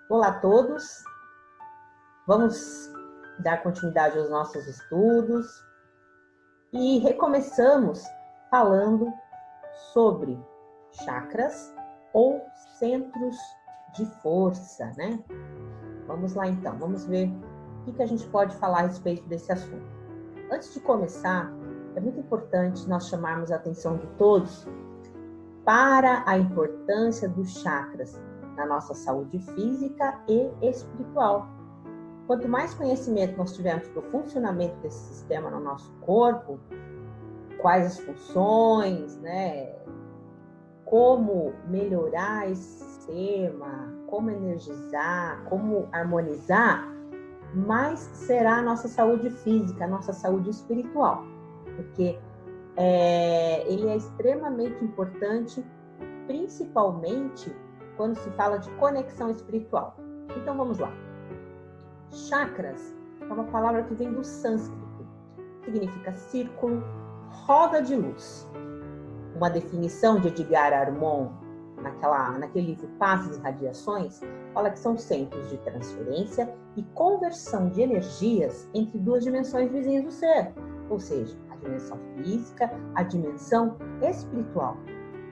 Olá a todos, vamos dar continuidade aos nossos estudos e recomeçamos falando sobre chakras ou centros de força, né? Vamos lá então, vamos ver o que a gente pode falar a respeito desse assunto. Antes de começar, é muito importante nós chamarmos a atenção de todos para a importância dos chakras na nossa saúde física e espiritual. Quanto mais conhecimento nós tivermos do funcionamento desse sistema no nosso corpo, quais as funções, né? Como melhorar esse sistema, como energizar, como harmonizar, mais será a nossa saúde física, a nossa saúde espiritual. Porque ele é extremamente importante, principalmente quando se fala de conexão espiritual. Então vamos lá. Chakras é uma palavra que vem do sânscrito, significa círculo, roda de luz. Uma definição de Edgar Armon, naquele livro Passes e Radiações, fala que são centros de transferência e conversão de energias entre duas dimensões vizinhas do ser, ou seja, a dimensão física, a dimensão espiritual.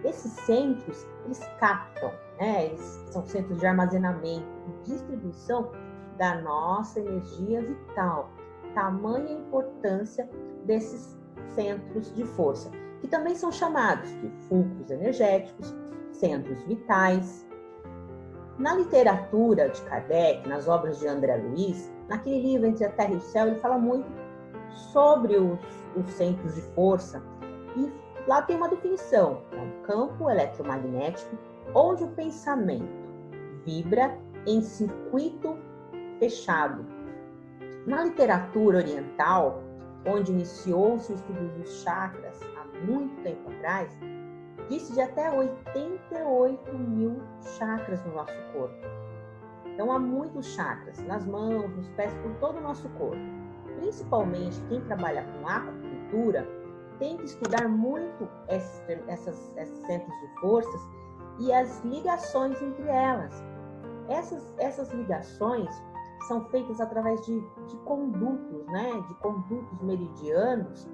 Esses centros, eles captam, né? Eles são centros de armazenamento e distribuição da nossa energia vital. Tamanha importância desses centros de força, que também são chamados de fulcros energéticos, centros vitais. Na literatura de Kardec, nas obras de André Luiz, naquele livro Entre a Terra e o Céu, ele fala muito sobre os centros de força, e lá tem uma definição, é um campo eletromagnético onde o pensamento vibra em circuito fechado. Na literatura oriental, onde iniciou-se o estudo dos chakras há muito tempo atrás, disse de até 88 mil chakras no nosso corpo. Então há muitos chakras nas mãos, nos pés, por todo o nosso corpo. Principalmente quem trabalha com acupuntura tem que estudar muito esses centros de forças e as ligações entre elas. Essas ligações são feitas através de condutos, né? De condutos meridianos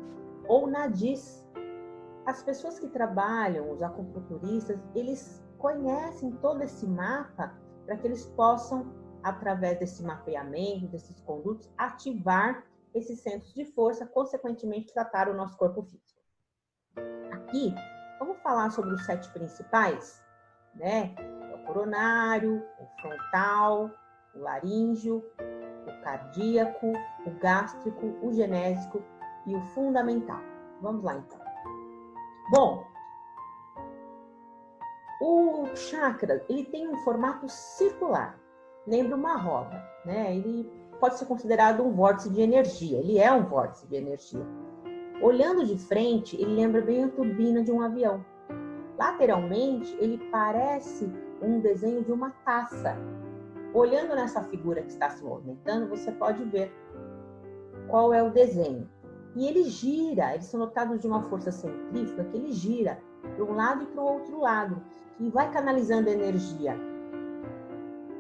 ou nadis. As pessoas que trabalham, os acupunturistas, eles conhecem todo esse mapa para que eles possam, através desse mapeamento, desses condutos, ativar esses centros de força, consequentemente tratar o nosso corpo físico. Aqui, vamos falar sobre os 7 principais, né? O coronário, o frontal, o laríngeo, o cardíaco, o gástrico, o genésico e o fundamental. Vamos lá, então. Bom, o chakra, ele tem um formato circular, lembra uma roda, né? Ele pode ser considerado um vórtice de energia, ele é um vórtice de energia. Olhando de frente, ele lembra bem a turbina de um avião. Lateralmente, ele parece um desenho de uma taça. Olhando nessa figura que está se movimentando, você pode ver qual é o desenho. E ele gira, eles são dotados de uma força centrífuga que ele gira para um lado e para o outro lado, e vai canalizando a energia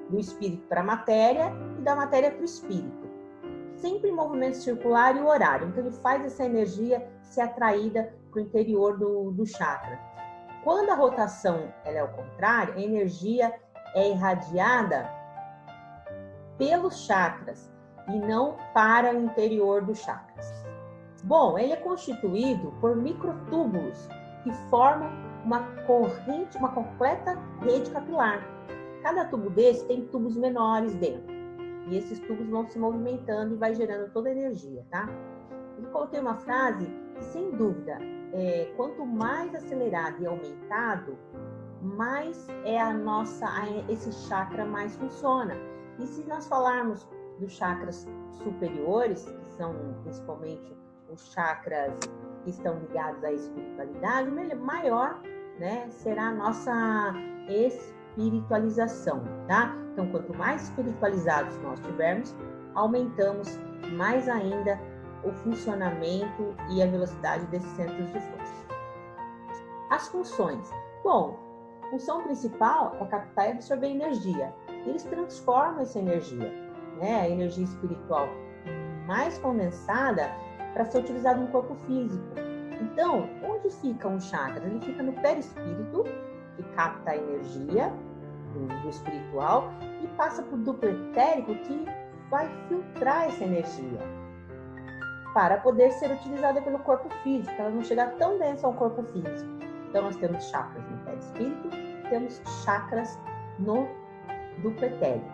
do espírito para a matéria e da matéria para o espírito. Sempre em movimento circular e horário. Então ele faz essa energia ser atraída para o interior do chakra. Quando a rotação ela é ao contrário, a energia é irradiada pelos chakras e não para o interior dos chakras. Bom, ele é constituído por microtúbulos que formam uma corrente, uma completa rede capilar. Cada tubo desse tem tubos menores dentro. E esses tubos vão se movimentando e vai gerando toda a energia, tá? Eu coloquei uma frase que, sem dúvida, quanto mais acelerado e aumentado, mais esse chakra mais funciona. E se nós falarmos dos chakras superiores, que são principalmente os chakras que estão ligados à espiritualidade, maior, né, será a nossa espiritualização, tá? Então, quanto mais espiritualizados nós tivermos, aumentamos mais ainda o funcionamento e a velocidade desses centros de força. As funções. Bom, a função principal é captar e absorver energia. eles transformam essa energia, né? A energia espiritual mais condensada para ser utilizada no corpo físico. Então, onde ficam os chakras? Ele fica no perispírito, que capta a energia do espiritual, e passa para o duplo etérico, que vai filtrar essa energia para poder ser utilizada pelo corpo físico, para ela não chegar tão densa ao corpo físico. Então, nós temos chakras no perispírito, temos chakras no duplo etérico.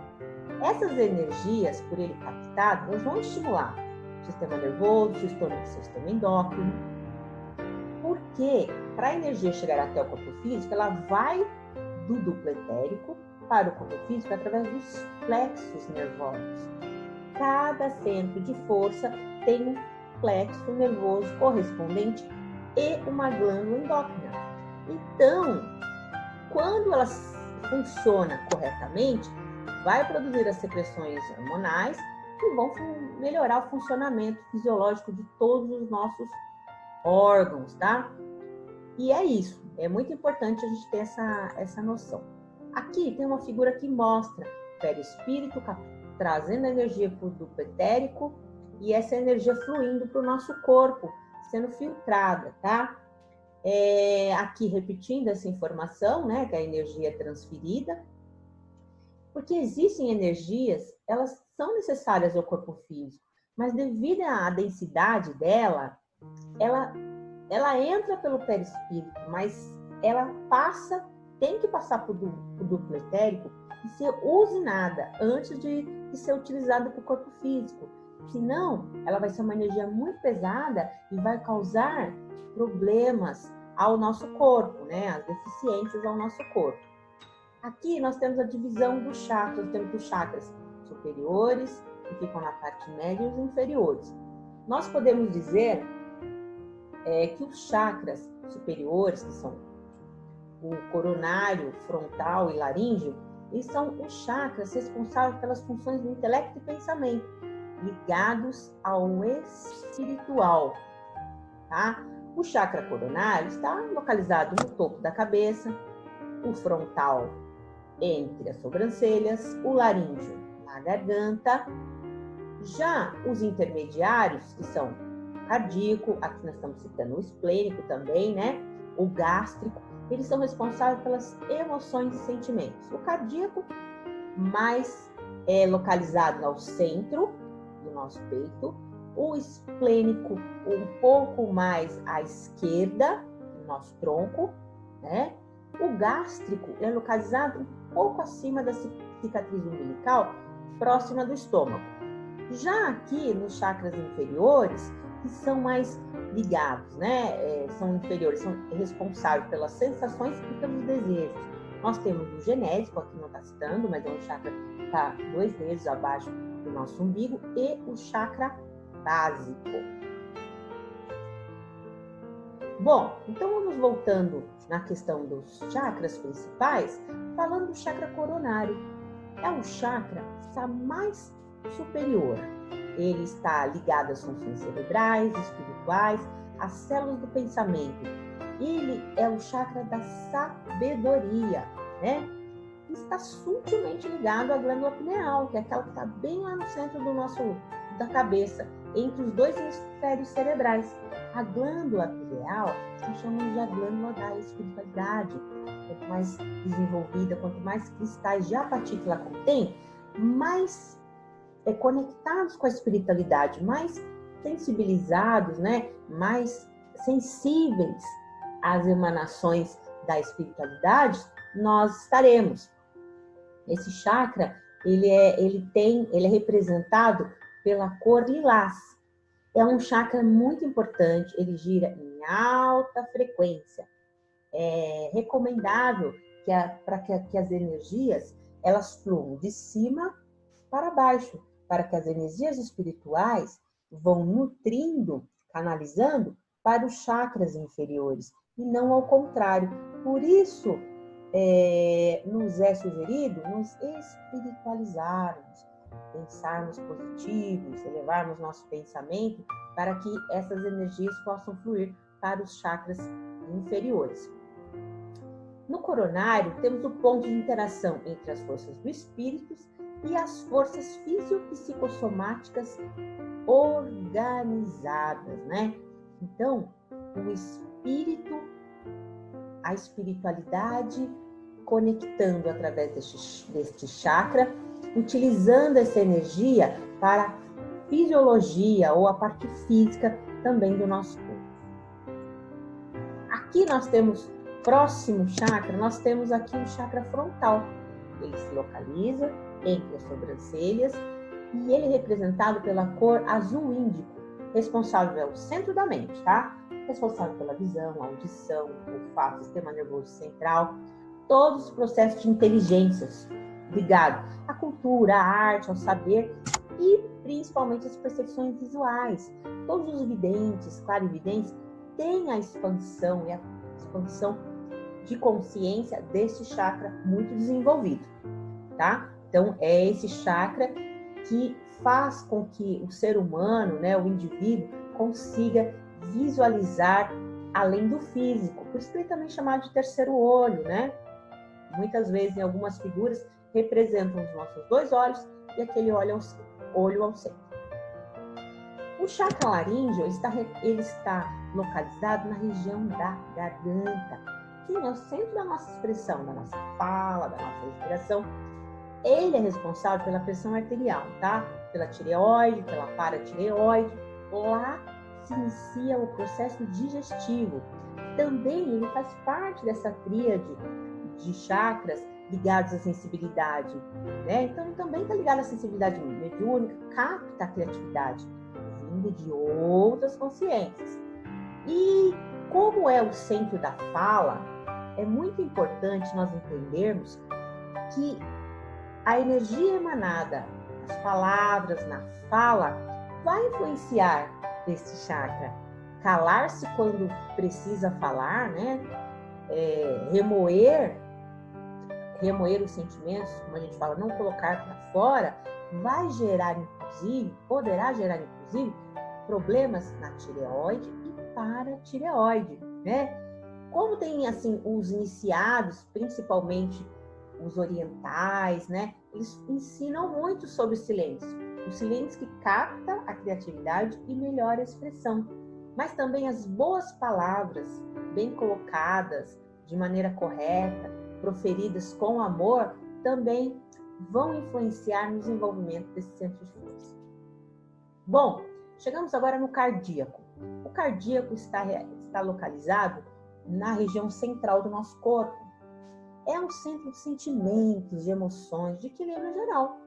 Essas energias, por ele captado, elas vão estimular o sistema nervoso, o sistema endócrino, porque para a energia chegar até o corpo físico, ela vai do duplo etérico para o corpo físico através dos plexos nervosos. Cada centro de força tem um plexo nervoso correspondente e uma glândula endócrina. Então, quando ela funciona corretamente, vai produzir as secreções hormonais que vão melhorar o funcionamento fisiológico de todos os nossos órgãos, tá? E é isso, é muito importante a gente ter essa noção. Aqui tem uma figura que mostra o perispírito trazendo a energia para o duplo etérico e essa energia fluindo para o nosso corpo, sendo filtrada, tá? Aqui repetindo essa informação, né, que a energia é transferida, porque existem energias, elas são necessárias ao corpo físico, mas devido à densidade dela, ela entra pelo perispírito, mas ela tem que passar por duplo etérico e ser usinada antes de ser utilizada para o corpo físico. Senão, ela vai ser uma energia muito pesada e vai causar problemas ao nosso corpo, né? As deficiências ao nosso corpo. Aqui nós temos a divisão dos chakras. Nós temos os chakras superiores, que ficam na parte média, e os inferiores. Nós podemos dizer que os chakras superiores, que são o coronário, frontal e laríngeo, eles são os chakras responsáveis pelas funções do intelecto e pensamento, ligados ao espiritual, tá? O chakra coronário está localizado no topo da cabeça, o frontal entre as sobrancelhas, o laríngeo na garganta. Já os intermediários, que são o cardíaco, aqui nós estamos citando o esplênico também, né? O gástrico, eles são responsáveis pelas emoções e sentimentos. O cardíaco, mais localizado ao centro do nosso peito. O esplênico, um pouco mais à esquerda do nosso tronco, né? O gástrico é localizado um pouco acima da cicatriz umbilical, próxima do estômago. Já aqui nos chakras inferiores, que são mais ligados, né? São inferiores, são responsáveis pelas sensações e pelos desejos. Nós temos o genésico, aqui não está citando, mas é um chakra que está 2 dedos abaixo do nosso umbigo, e o chakra básico. Bom, então vamos voltando na questão dos chakras principais, falando do chakra coronário. É o chakra que está mais superior. Ele está ligado às funções cerebrais, espirituais, às células do pensamento. Ele é o chakra da sabedoria, né? Está sutilmente ligado à glândula pineal, que é aquela que está bem lá no centro da cabeça, entre os 2 hemisférios cerebrais. A glândula pineal, nós chamamos de a glândula da espiritualidade. Quanto mais desenvolvida, quanto mais cristais de apatite ela contém, mais conectados com a espiritualidade, mais sensibilizados, né? Mais sensíveis às emanações da espiritualidade, nós estaremos. Esse chakra, ele é representado pela cor lilás. É um chakra muito importante, ele gira em alta frequência. É recomendável para que as energias elas fluam de cima para baixo, para que as energias espirituais vão nutrindo, canalizando para os chakras inferiores, e não ao contrário. Por isso, nos é sugerido nos espiritualizarmos, pensarmos positivos, elevarmos nosso pensamento para que essas energias possam fluir para os chakras inferiores. No coronário, temos o ponto de interação entre as forças do espírito e as forças fisiopsicossomáticas organizadas, né? Então, o espírito, a espiritualidade conectando através deste chakra, utilizando essa energia para a fisiologia ou a parte física também do nosso corpo. Aqui nós temos, próximo chakra, nós temos aqui o chakra frontal. Ele se localiza entre as sobrancelhas e ele é representado pela cor azul índico, responsável pelo centro da mente, tá? Responsável pela visão, audição, olfato, sistema nervoso central, todos os processos de inteligências ligados à cultura, à arte, ao saber e principalmente as percepções visuais. Todos os videntes, clarividentes, têm a expansão e a expansão de consciência desse chakra muito desenvolvido, tá? Então, é esse chakra que faz com que o ser humano, né, o indivíduo, consiga visualizar além do físico. Por isso que ele é também chamado de terceiro olho, né? Muitas vezes, em algumas figuras, representam os nossos dois olhos e aquele olho ao centro. O chakra laríngeo ele está localizado na região da garganta, que é o centro da nossa expressão, da nossa fala, da nossa respiração. Ele é responsável pela pressão arterial, tá? Pela tireoide, pela paratireoide. Lá se inicia o processo digestivo. Também ele faz parte dessa tríade de chakras ligados à sensibilidade, né? Então, também está ligado à sensibilidade mediúnica, capta a criatividade, vindo de outras consciências. E como é o centro da fala, é muito importante nós entendermos que a energia emanada, as palavras na fala, vai influenciar esse chakra. Calar-se quando precisa falar, né? Remoer os sentimentos, como a gente fala, não colocar para fora, vai gerar, inclusive, poderá gerar, inclusive, problemas na tireoide e paratireoide, né? Como tem, assim, os iniciados, principalmente os orientais, né? Eles ensinam muito sobre o silêncio. O silêncio que capta a criatividade e melhora a expressão. Mas também as boas palavras, bem colocadas, de maneira correta, proferidas com amor, também vão influenciar no desenvolvimento desse centro de força. Bom, chegamos agora no cardíaco. O cardíaco está localizado na região central do nosso corpo. É um centro de sentimentos, de emoções, de equilíbrio geral.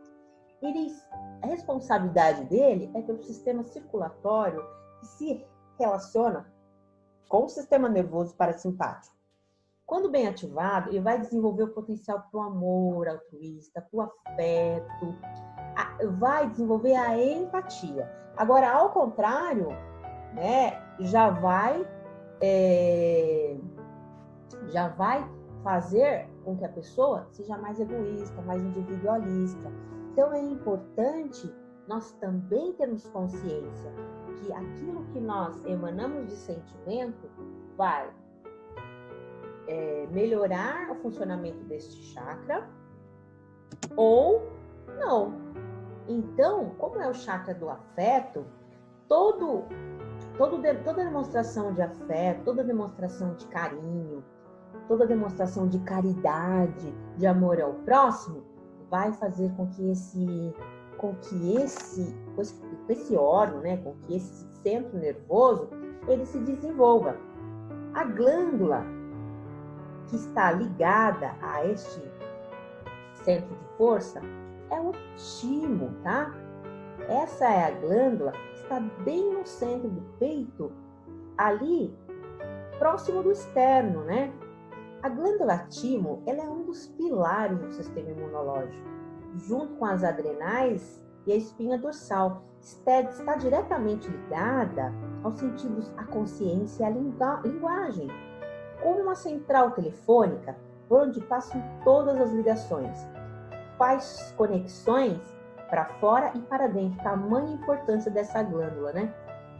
A responsabilidade dele é pelo sistema circulatório que se relaciona com o sistema nervoso parasimpático. Quando bem ativado, ele vai desenvolver o potencial para o amor altruísta, para o afeto, vai desenvolver a empatia. Agora, ao contrário, né, já vai fazer com que a pessoa seja mais egoísta, mais individualista. Então, é importante nós também termos consciência que aquilo que nós emanamos de sentimento vai melhorar o funcionamento deste chakra ou não. Então, como é o chakra do afeto, toda demonstração de afeto, toda demonstração de carinho, toda demonstração de caridade, de amor ao próximo, vai fazer com que esse órgão, né, com que esse centro nervoso, ele se desenvolva. A glândula que está ligada a este centro de força é o timo, tá? Essa é a glândula que está bem no centro do peito, ali próximo do externo, né? A glândula timo, ela é um dos pilares do sistema imunológico, junto com as adrenais e a espinha dorsal. Está diretamente ligada aos sentidos, à consciência e à linguagem, como uma central telefônica por onde passam todas as ligações. Faz conexões para fora e para dentro, tamanha importância dessa glândula, né?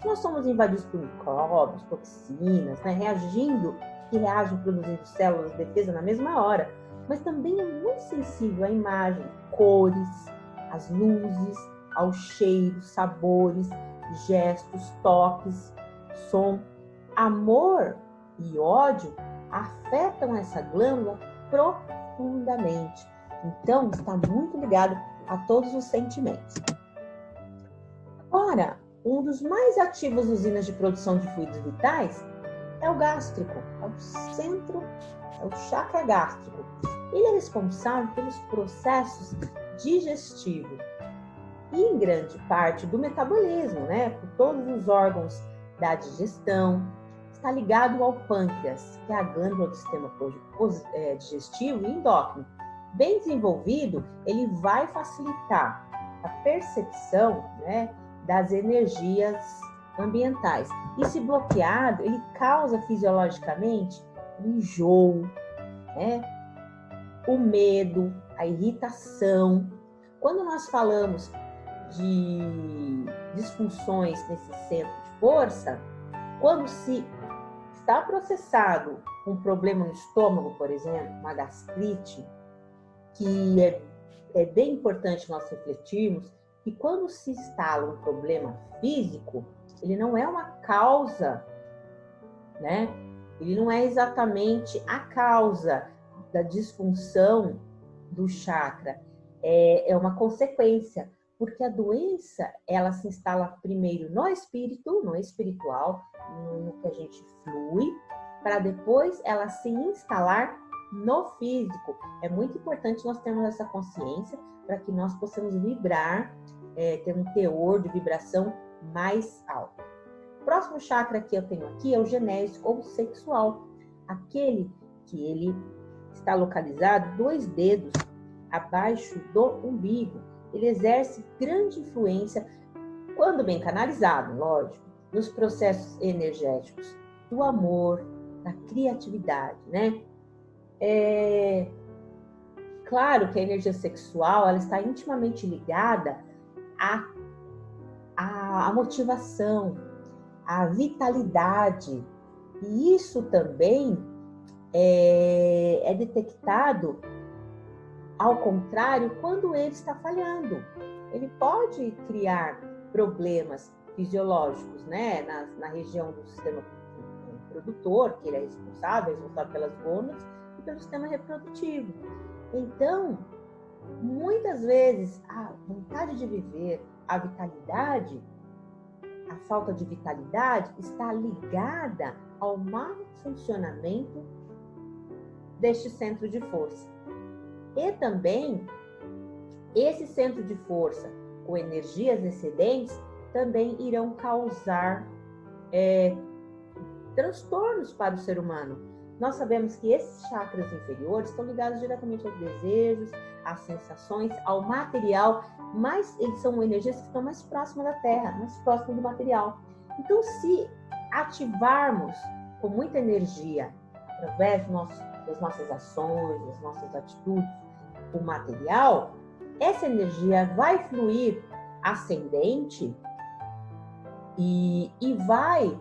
Nós somos invadidos por micróbios, toxinas, né? Reagindo que reagem produzindo células de defesa na mesma hora, mas também é muito sensível à imagem, cores, às luzes, aos cheiros, sabores, gestos, toques, som. Amor e ódio afetam essa glândula profundamente. Então, está muito ligado a todos os sentimentos. Agora, um dos mais ativos usinas de produção de fluidos vitais é o gástrico, é o centro, é o chakra gástrico. Ele é responsável pelos processos digestivos e, em grande parte, do metabolismo, né? Por todos os órgãos da digestão. Está ligado ao pâncreas, que é a glândula do sistema digestivo e endócrino. Bem desenvolvido, ele vai facilitar a percepção, né, das energias ambientais. E se bloqueado, ele causa fisiologicamente o enjoo, né, o medo, a irritação. Quando nós falamos de disfunções nesse centro de força, quando se está processado um problema no estômago, por exemplo, uma gastrite, que é bem importante nós refletirmos que quando se instala um problema físico, ele não é uma causa, né? Ele não é exatamente a causa da disfunção do chakra, é uma consequência, porque a doença, ela se instala primeiro no espírito, no espiritual, no que a gente flui, para depois ela se instalar no físico. É muito importante nós termos essa consciência para que nós possamos vibrar, ter um teor de vibração mais alto. O próximo chakra que eu tenho aqui é o genésico ou sexual, aquele que ele está localizado 2 dedos abaixo do umbigo. Ele exerce grande influência, quando bem canalizado, lógico, nos processos energéticos do amor, da criatividade, né? Claro que a energia sexual, ela está intimamente ligada à motivação, à vitalidade. E isso também é detectado, ao contrário, quando ele está falhando. Ele pode criar problemas fisiológicos, né, na região do sistema reprodutor, que ele é responsável pelas gônadas e pelo sistema reprodutivo. Então, muitas vezes, a vontade de viver, a vitalidade, a falta de vitalidade está ligada ao mau funcionamento deste centro de força. E também, esse centro de força com energias excedentes também irão causar transtornos para o ser humano. Nós sabemos que esses chakras inferiores estão ligados diretamente aos desejos, às sensações, ao material, mas eles são energias que estão mais próximas da Terra, mais próximas do material. Então, se ativarmos com muita energia, através das nossas ações, das nossas atitudes, o material, essa energia vai fluir ascendente e vai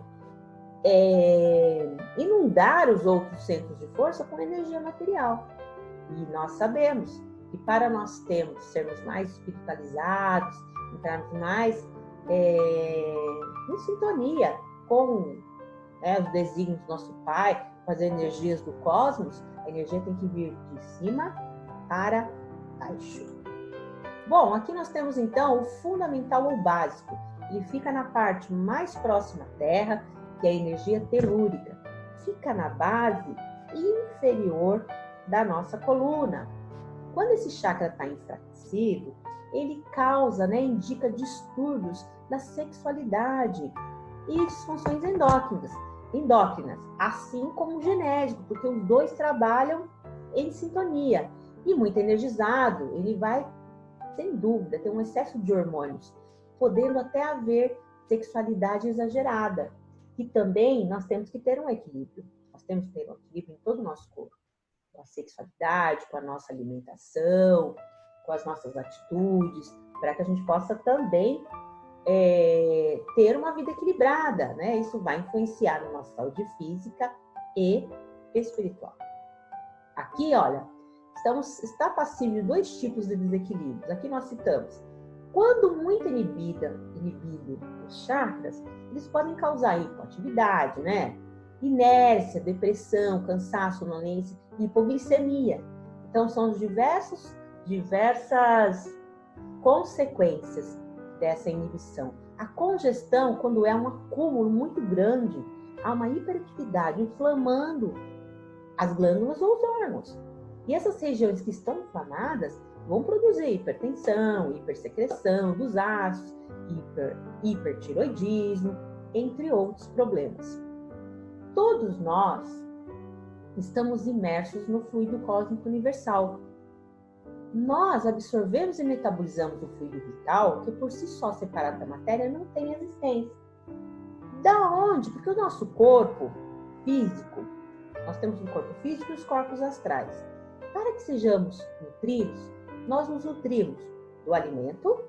inundar os outros centros de força com energia material. E nós sabemos que para nós sermos mais espiritualizados, entrarmos mais em sintonia com os desígnios do nosso Pai, com as energias do cosmos, a energia tem que vir de cima para baixo. Bom, aqui nós temos então o fundamental ou básico. Ele fica na parte mais próxima à Terra, que é a energia telúrica. Fica na base inferior da nossa coluna. Quando esse chakra está enfraquecido, ele causa, indica distúrbios da sexualidade e disfunções endócrinas, assim como o genésico, porque os dois trabalham em sintonia. E muito energizado, ele vai, sem dúvida, ter um excesso de hormônios, podendo até haver sexualidade exagerada. E também nós temos que ter um equilíbrio. Nós temos que ter um equilíbrio em todo o nosso corpo. Com a sexualidade, com a nossa alimentação, com as nossas atitudes, para que a gente possa também ter uma vida equilibrada, né? Isso vai influenciar na nossa saúde física e espiritual. Aqui, olha, está passível de 2 tipos de desequilíbrios. Aqui nós citamos: quando muito inibido os chakras, eles podem causar hipoatividade, né? Inércia, depressão, cansaço, sonolência, hipoglicemia. Então, são diversas consequências dessa inibição. A congestão, quando é um acúmulo muito grande, há uma hiperatividade inflamando as glândulas ou os órgãos. E essas regiões que estão inflamadas vão produzir hipertensão, hipersecreção dos ácidos, hipertiroidismo, entre outros problemas. Todos nós estamos imersos no fluido cósmico universal. Nós absorvemos e metabolizamos o fluido vital, que por si só separado da matéria não tem existência. Da onde? Porque o nosso corpo físico, nós temos um corpo físico e os corpos astrais. Para que sejamos nutridos, nós nos nutrimos do alimento,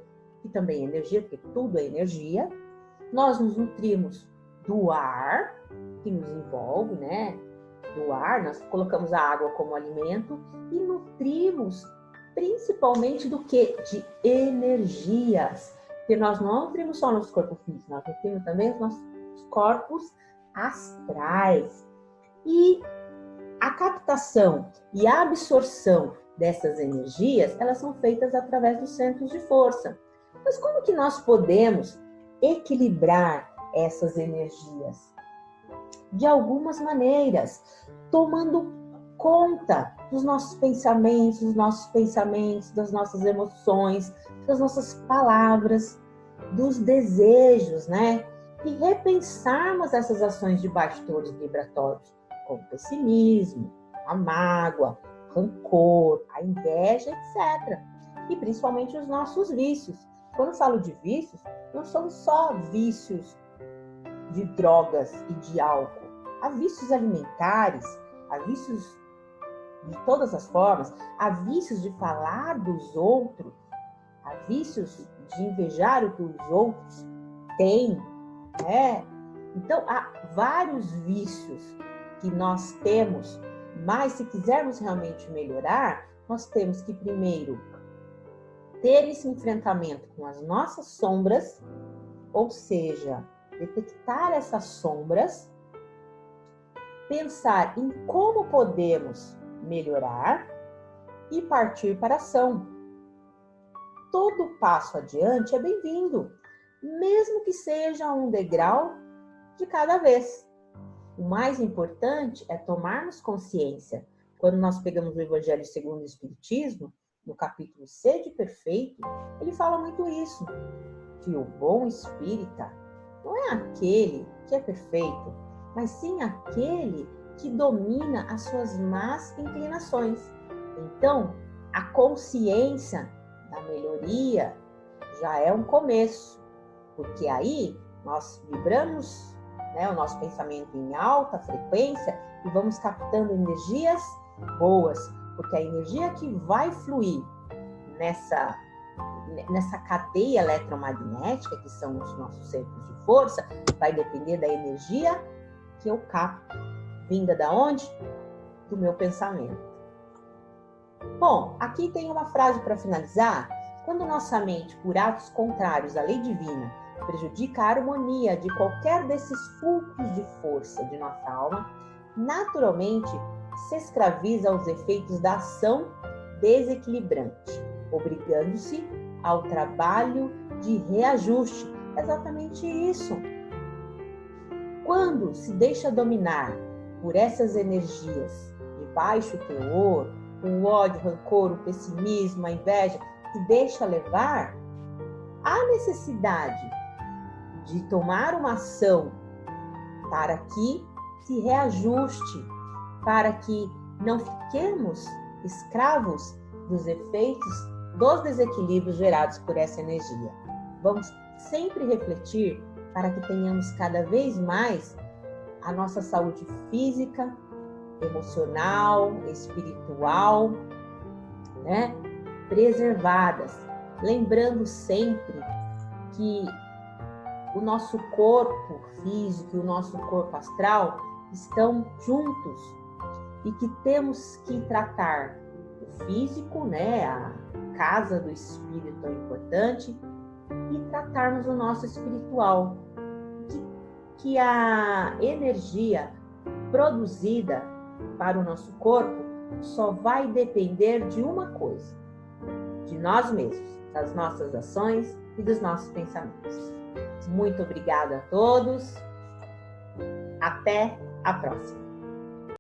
que também é energia, porque tudo é energia. Nós nos nutrimos do ar, que nos envolve, né? Do ar, nós colocamos a água como alimento e nutrimos principalmente do que? De energias. Porque nós não nutrimos só nosso corpo físico, nós nutrimos também os nossos corpos astrais. E a captação e a absorção dessas energias, elas são feitas através dos centros de força. Mas como que nós podemos equilibrar essas energias? De algumas maneiras, tomando conta dos nossos pensamentos, das nossas emoções, das nossas palavras, dos desejos, né? E repensarmos essas ações de baixos teores vibratórios, como o pessimismo, a mágoa, o rancor, a inveja, etc. E principalmente os nossos vícios. Quando eu falo de vícios, não são só vícios de drogas e de álcool. Há vícios alimentares, há vícios de todas as formas, há vícios de falar dos outros, há vícios de invejar o que os outros têm, né? Então, há vários vícios que nós temos, mas se quisermos realmente melhorar, nós temos que primeiro ter esse enfrentamento com as nossas sombras, ou seja, detectar essas sombras, pensar em como podemos melhorar e partir para a ação. Todo passo adiante é bem-vindo, mesmo que seja um degrau de cada vez. O mais importante é tomarmos consciência. Quando nós pegamos o Evangelho segundo o Espiritismo, no capítulo Sede Perfeito, ele fala muito isso, que o bom espírita não é aquele que é perfeito, mas sim aquele que domina as suas más inclinações. Então, a consciência da melhoria já é um começo, porque aí nós vibramos, né, o nosso pensamento em alta frequência e vamos captando energias boas, porque a energia que vai fluir nessa cadeia eletromagnética, que são os nossos centros de força, vai depender da energia que eu capto. Vinda da onde? Do meu pensamento. Bom, aqui tem uma frase para finalizar. Quando nossa mente, por atos contrários à lei divina, prejudica a harmonia de qualquer desses fluxos de força de nossa alma, naturalmente se escraviza aos efeitos da ação desequilibrante, obrigando-se ao trabalho de reajuste. Exatamente isso. Quando se deixa dominar por essas energias de baixo teor, o ódio, o rancor, o pessimismo, a inveja, se deixa levar, há necessidade de tomar uma ação para que se reajuste, para que não fiquemos escravos dos efeitos dos desequilíbrios gerados por essa energia. Vamos sempre refletir para que tenhamos cada vez mais a nossa saúde física, emocional, espiritual, né, preservadas. Lembrando sempre que o nosso corpo físico e o nosso corpo astral estão juntos, e que temos que tratar o físico, né, a casa do espírito é importante, e tratarmos o nosso espiritual, que a energia produzida para o nosso corpo só vai depender de uma coisa, de nós mesmos, das nossas ações e dos nossos pensamentos. Muito obrigada a todos. Até a próxima.